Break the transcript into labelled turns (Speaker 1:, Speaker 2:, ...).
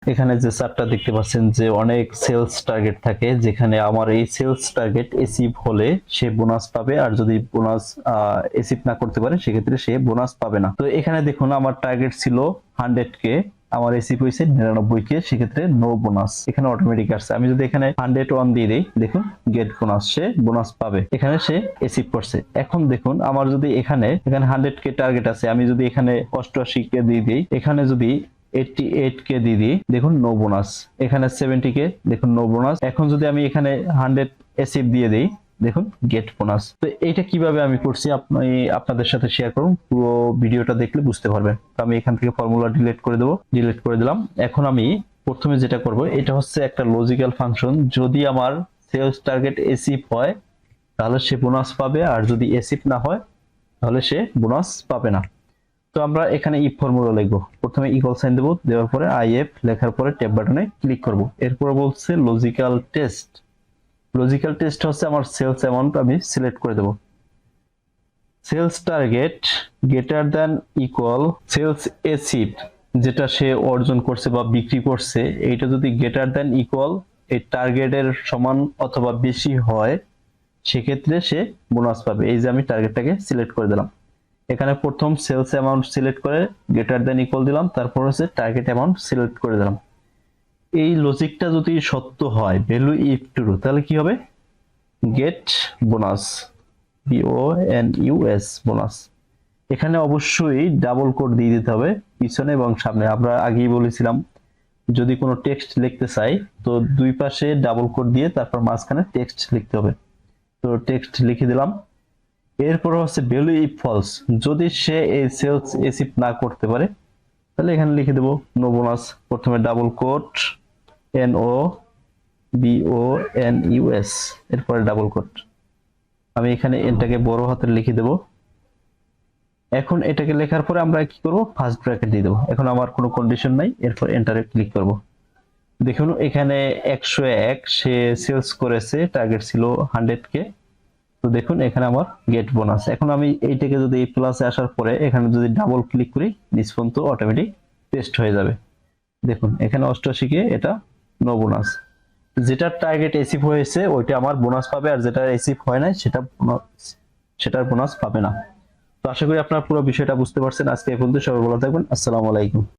Speaker 1: এখানে যে চার্টটা দেখতে পাচ্ছেন যে অনেক সেলস টার্গেট থাকে, যেখানে আমার এই সেলস টার্গেট অ্যাচিভ হলে সে বোনাস পাবে, আর যদি বোনাস অ্যাচিভ না করতে পারে সেক্ষেত্রে সে বোনাস পাবে না। তো এখানে দেখুন আমার টার্গেট ছিল 100K, আমার অ্যাচিভ হয়েছে 99K, সেক্ষেত্রে নো বোনাস এখানে অটোমেটিক আসছে। আমি যদি এখানে 101 দিয়ে দিই, দেখুন গেট বোনাস, সে বোনাস পাবে, এখানে সে অ্যাচিভ করছে। এখন দেখুন আমার যদি এখানে 100K টার্গেট আছে, আমি যদি এখানে 88K দিয়ে দিই, এখানে যদি 88K দিয়ে দিই, দেখুন নো বোনাস, এখানে 70K, দেখুন নো বোনাস। এখন যদি আমি এখানে 100 অ্যাচিভ দিয়ে দিই, দেখুন গেট বোনাস। তো এইটা কিভাবে আমি করছি আপনি আপনাদের সাথে শেয়ার করুন, পুরো ভিডিওটা দেখলে বুঝতে পারবেন। তো আমি এখান থেকে ফর্মুলা ডিলিট করে দেবো, ডিলিট করে দিলাম। এখন আমি প্রথমে যেটা করব, এটা হচ্ছে একটা লজিক্যাল ফাংশন। যদি আমার সেলস টার্গেট অ্যাচিভ হয় তাহলে সে বোনাস পাবে, আর যদি অ্যাচিভ না হয় তাহলে সে বোনাস পাবে না। তো আমরা এখানে ইফ ফর্মুলা লিখবো, প্রথমে ইকুয়াল সাইন দেবো, দেওয়ার পরে আইএফ লেখার পরে ট্যাব বাটনে ক্লিক করব। এরপর বলছে লজিক্যাল টেস্ট। লজিক্যাল টেস্ট হচ্ছে আমার সেলস অ্যামাউন্ট আমি সিলেক্ট করে দেব। Sales target greater than equal sales achieve, যেটা সে অর্জন করছে বা বিক্রি করছে, এইটা যদি গ্রেটার দ্যান ইকুয়াল এই টার্গেটের সমান অথবা বেশি হয় সেক্ষেত্রে সে বোনাস পাবে। এই যে আমি টার্গেটটাকে সিলেক্ট করে দিলাম, এখানে প্রথম সেলস অ্যামাউন্ট সিলেক্ট করে গ্রেটার দ্যান ইকুয়াল দিলাম, তারপর হচ্ছে টার্গেট অ্যামাউন্ট সিলেক্ট করে দিলাম। এই লজিকটা যদি সত্য হয়, ভ্যালু ইফ ট্রু, তাহলে কি হবে? Gate bonus, BONUS bonus. এখানে অবশ্যই ডাবল কোড দিয়ে দিতে হবে পিছনে এবং সামনে। আমরা আগেই বলেছিলাম যদি কোনো টেক্সট লিখতে চাই তো দুই পাশে ডাবল কোড দিয়ে তারপর মাঝখানে টেক্সট লিখতে হবে। তো টেক্সট লিখে দিলাম। এরপর হচ্ছে ভ্যালু ইফ ফলস, যদি সে এই সেলস অ্যাচিভ না করতে পারে তাহলে এখানে লিখে দেব নো বোনাস, প্রথমে ডাবল কোট NOBONUS, এরপরে ডাবল কোট। আমি এখানে এটাকে বড় হাতের লিখে দেব। এখন এটাকে লেখার পরে আমরা কি করব, ফার্স্ট ব্র্যাকেট দিয়ে দেবো। এখন আমার কোনো কন্ডিশন নাই, এরপর এন্টারে ক্লিক করব। দেখুন এখানে 101 সে সেলস করেছে, টার্গেট ছিল 100K। তো দেখুন এখানে আমার গেট বোনাস। এখন আমি এইটাকে যদি প্লাসে আসার পরে এখানে যদি ডাবল ক্লিক করি, নিচ পর্যন্ত অটোমেটিক পেস্ট হয়ে যাবে। দেখুন এখানে 88K, এটা নো বোনাস। যেটা টার্গেট অ্যাচিভ হয়েছে ওইটা আমার বোনাস পাবে, আর যেটা অ্যাচিভ হয় নাই সেটার বোনাস পাবে না। তো আশা করি আপনারা পুরো বিষয়টা বুঝতে পারছেন। আজকে এই পর্যন্ত, সবাই ভালো থাকবেন। আসসালামু আলাইকুম।